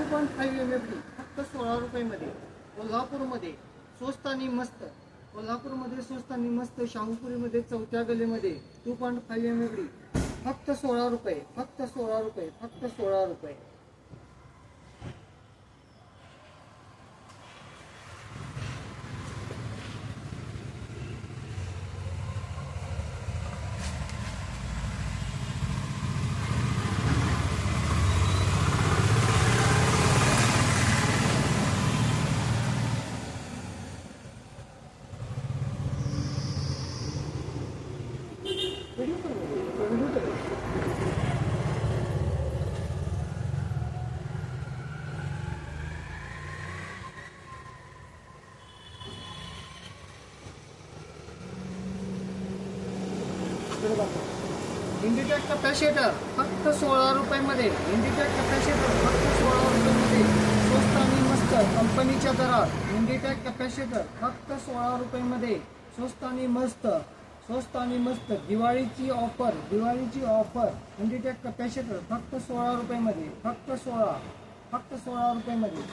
2.5 MFD फक्त 16 रुपयामध्ये. कोल्हापूरमध्ये स्वस्त आणि मस्त, कोल्हापूरमध्ये स्वस्त आणि मस्त, शाहूपुरीमध्ये चौथ्या गलीमध्ये 2.5 MFD फक्त 16 रुपये, फक्त 16 रुपये, फक्त 16 रुपये. इंडिटेक कॅपॅसिटर फक्त 16 रुपयामध्ये. इंडिटेक कॅपॅसिटर फक्त 16 रुपयामध्ये, स्वस्त आणि मस्त कंपनीच्या दरात. इंडिटेक कॅपॅसिटर फक्त 16 रुपयामध्ये, स्वस्त आणि मस्त, स्वस्त आणि मस्त. दिवाळीची ऑफर, दिवाळीची ऑफर. इंडिटेक कॅपॅसिटर फक्त 16 रुपयामध्ये, फक्त 16 रुपयामध्ये.